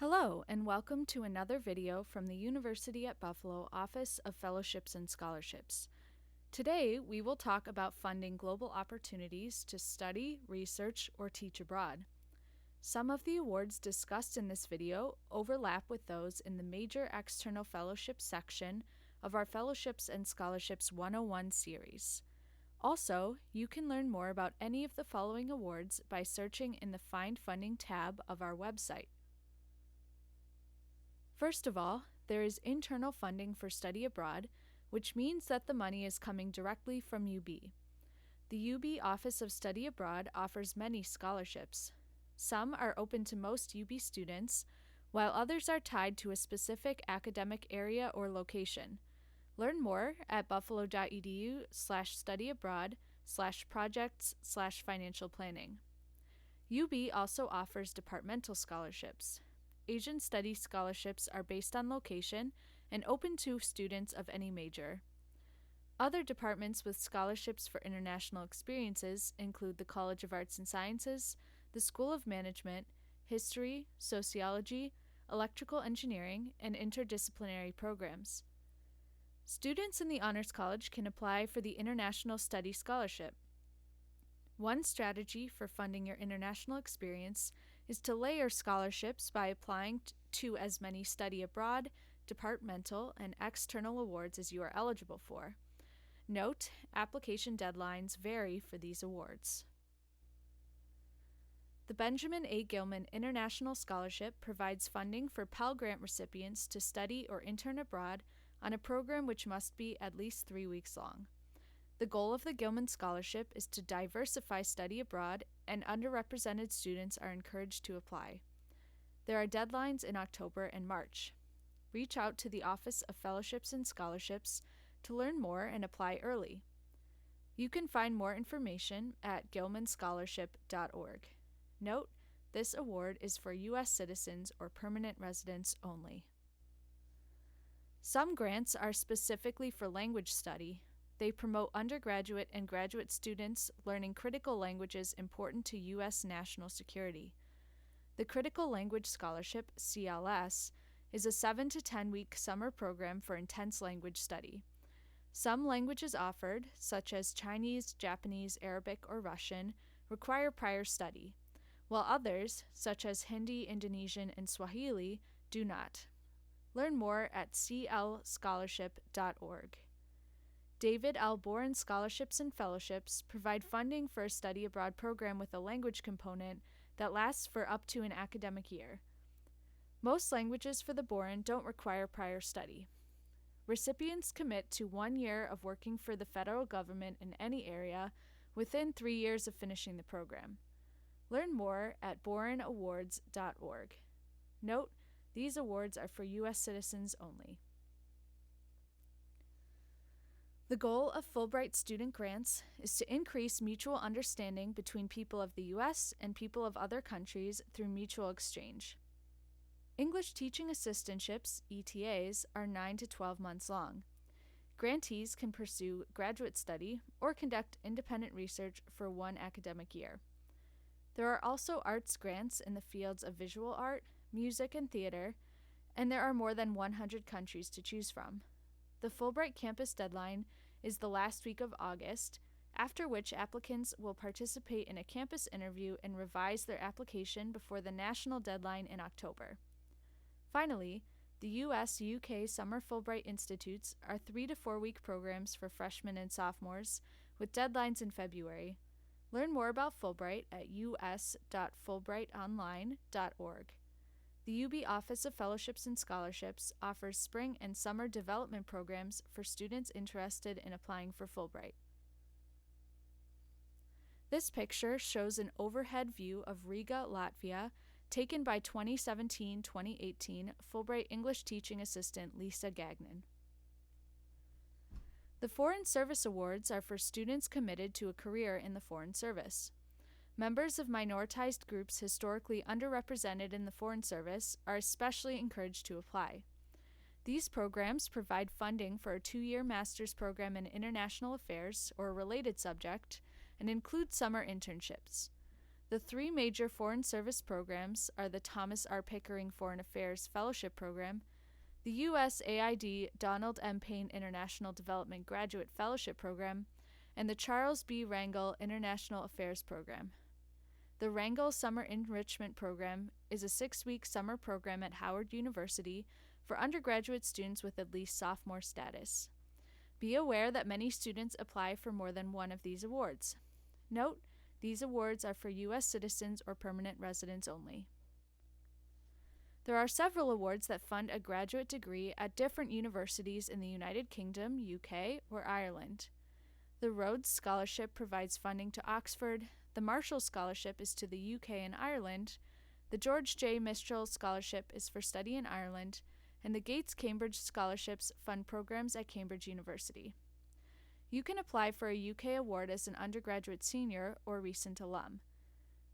Hello, and welcome to another video from the University at Buffalo Office of Fellowships and Scholarships. Today, we will talk about funding global opportunities to study, research, or teach abroad. Some of the awards discussed in this video overlap with those in the Major External Fellowships section of our Fellowships and Scholarships 101 series. Also, you can learn more about any of the following awards by searching in the Find Funding tab of our website. First of all, there is internal funding for study abroad, which means that the money is coming directly from UB. The UB Office of Study Abroad offers many scholarships. Some are open to most UB students, while others are tied to a specific academic area or location. Learn more at buffalo.edu/studyabroad/projects/financial planning. UB also offers departmental scholarships. Asian Studies scholarships are based on location and open to students of any major. Other departments with scholarships for international experiences include the College of Arts and Sciences, the School of Management, History, Sociology, Electrical Engineering, and interdisciplinary programs. Students in the Honors College can apply for the International Study Scholarship. One strategy for funding your international experience is to layer scholarships by applying to as many study abroad, departmental, and external awards as you are eligible for. Note, application deadlines vary for these awards. The Benjamin A. Gilman International Scholarship provides funding for Pell Grant recipients to study or intern abroad on a program which must be at least 3 weeks long. The goal of the Gilman Scholarship is to diversify study abroad, and underrepresented students are encouraged to apply. There are deadlines in October and March. Reach out to the Office of Fellowships and Scholarships to learn more and apply early. You can find more information at gilmanscholarship.org. Note, this award is for U.S. citizens or permanent residents only. Some grants are specifically for language study. They promote undergraduate and graduate students learning critical languages important to U.S. national security. The Critical Language Scholarship, CLS, is a 7 to 10 week summer program for intense language study. Some languages offered, such as Chinese, Japanese, Arabic, or Russian, require prior study, while others, such as Hindi, Indonesian, and Swahili, do not. Learn more at clscholarship.org. David L. Boren Scholarships and Fellowships provide funding for a study abroad program with a language component that lasts for up to an academic year. Most languages for the Boren don't require prior study. Recipients commit to 1 year of working for the federal government in any area within 3 years of finishing the program. Learn more at borenawards.org. Note, these awards are for U.S. citizens only. The goal of Fulbright student grants is to increase mutual understanding between people of the U.S. and people of other countries through mutual exchange. English teaching assistantships, ETAs, are 9 to 12 months long. Grantees can pursue graduate study or conduct independent research for 1 academic year. There are also arts grants in the fields of visual art, music, and theater, and there are more than 100 countries to choose from. The Fulbright campus deadline is the last week of August, after which applicants will participate in a campus interview and revise their application before the national deadline in October. Finally, the US-UK Summer Fulbright Institutes are 3 to 4 week programs for freshmen and sophomores, with deadlines in February. Learn more about Fulbright at us.fulbrightonline.org. The UB Office of Fellowships and Scholarships offers spring and summer development programs for students interested in applying for Fulbright. This picture shows an overhead view of Riga, Latvia, taken by 2017-2018 Fulbright English teaching assistant Lisa Gagnon. The Foreign Service Awards are for students committed to a career in the Foreign Service. Members of minoritized groups historically underrepresented in the Foreign Service are especially encouraged to apply. These programs provide funding for a 2-year master's program in international affairs or a related subject and include summer internships. The three major Foreign Service programs are the Thomas R. Pickering Foreign Affairs Fellowship Program, the USAID Donald M. Payne International Development Graduate Fellowship Program, and the Charles B. Rangel International Affairs Program. The Rangel Summer Enrichment Program is a 6-week summer program at Howard University for undergraduate students with at least sophomore status. Be aware that many students apply for more than one of these awards. Note, these awards are for U.S. citizens or permanent residents only. There are several awards that fund a graduate degree at different universities in the United Kingdom, UK, or Ireland. The Rhodes Scholarship provides funding to Oxford, the Marshall Scholarship is to the UK and Ireland, the George J. Mistral Scholarship is for study in Ireland, and the Gates Cambridge Scholarships fund programs at Cambridge University. You can apply for a UK award as an undergraduate senior or recent alum.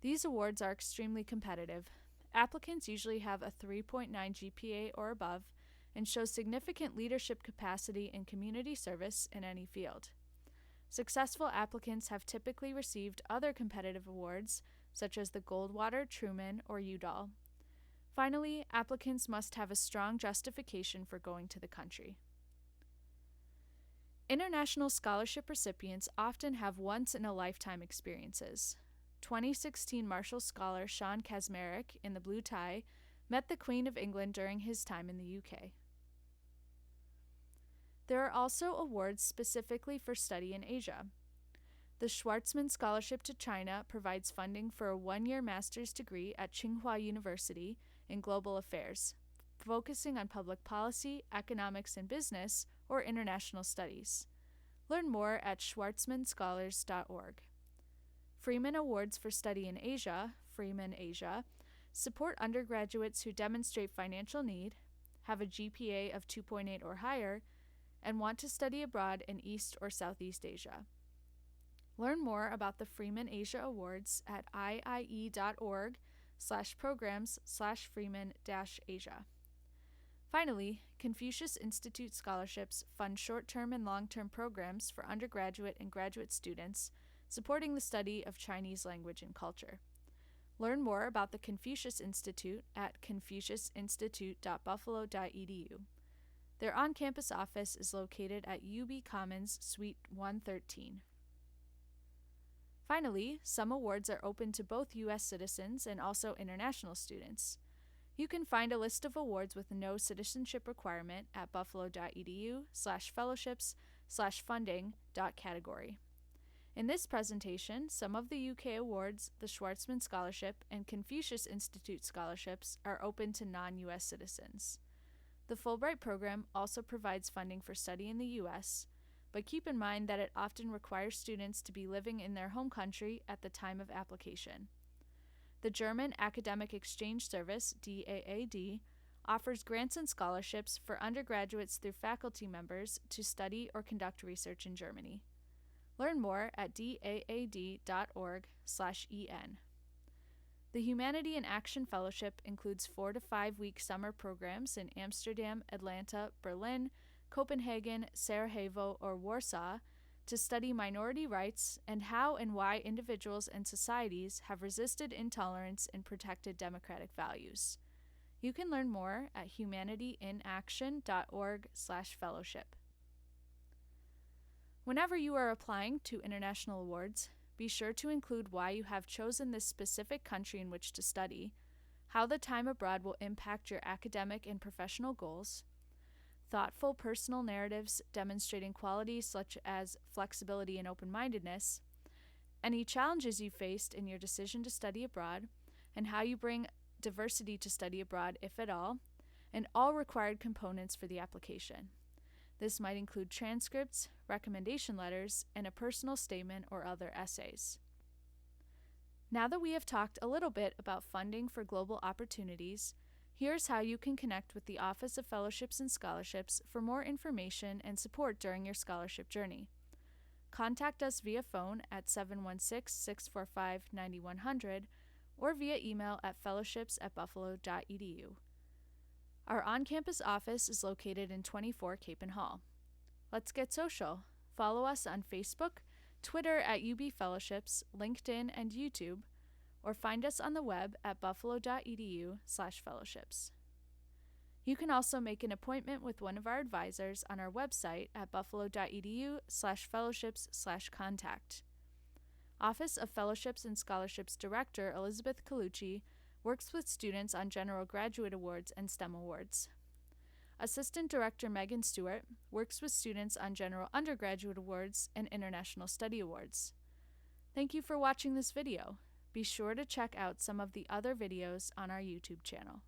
These awards are extremely competitive. Applicants usually have a 3.9 GPA or above and show significant leadership capacity and community service in any field. Successful applicants have typically received other competitive awards, such as the Goldwater, Truman, or Udall. Finally, applicants must have a strong justification for going to the country. International scholarship recipients often have once-in-a-lifetime experiences. 2016 Marshall scholar Sean Kaczmarek, in the blue tie, met the Queen of England during his time in the UK. There are also awards specifically for study in Asia. The Schwarzman Scholarship to China provides funding for a 1-year master's degree at Tsinghua University in Global Affairs, focusing on public policy, economics and business, or international studies. Learn more at schwarzmanscholars.org. Freeman Awards for Study in Asia, Freeman Asia, support undergraduates who demonstrate financial need, have a GPA of 2.8 or higher, and want to study abroad in East or Southeast Asia. Learn more about the Freeman Asia Awards at iie.org/programs/Freeman-Asia. Finally, Confucius Institute scholarships fund short-term and long-term programs for undergraduate and graduate students supporting the study of Chinese language and culture. Learn more about the Confucius Institute at confuciusinstitute.buffalo.edu. Their on-campus office is located at UB Commons, Suite 113. Finally, some awards are open to both U.S. citizens and also international students. You can find a list of awards with no citizenship requirement at buffalo.edu/fellowships/funding.category. In this presentation, some of the UK awards, the Schwarzman Scholarship, and Confucius Institute scholarships are open to non-U.S. citizens. The Fulbright program also provides funding for study in the U.S., but keep in mind that it often requires students to be living in their home country at the time of application. The German Academic Exchange Service, DAAD, offers grants and scholarships for undergraduates through faculty members to study or conduct research in Germany. Learn more at daad.org/en. The Humanity in Action Fellowship includes 4 to 5 week summer programs in Amsterdam, Atlanta, Berlin, Copenhagen, Sarajevo, or Warsaw to study minority rights and how and why individuals and societies have resisted intolerance and protected democratic values. You can learn more at humanityinaction.org/fellowship. Whenever you are applying to international awards, be sure to include why you have chosen this specific country in which to study, how the time abroad will impact your academic and professional goals, thoughtful personal narratives demonstrating qualities such as flexibility and open-mindedness, any challenges you faced in your decision to study abroad, and how you bring diversity to study abroad, if at all, and all required components for the application. This might include transcripts, recommendation letters, and a personal statement or other essays. Now that we have talked a little bit about funding for global opportunities, here's how you can connect with the Office of Fellowships and Scholarships for more information and support during your scholarship journey. Contact us via phone at 716-645-9100 or via email at fellowships@buffalo.edu. Our on-campus office is located in 24 Capon Hall. Let's get social. Follow us on Facebook, Twitter at UBfellowships, LinkedIn, and YouTube, or find us on the web at buffalo.edu/fellowships. You can also make an appointment with one of our advisors on our website at buffalo.edu/fellowships/contact. Office of Fellowships and Scholarships Director Elizabeth Colucci works with students on general graduate awards and STEM awards. Assistant Director Megan Stewart works with students on general undergraduate awards and international study awards. Thank you for watching this video. Be sure to check out some of the other videos on our YouTube channel.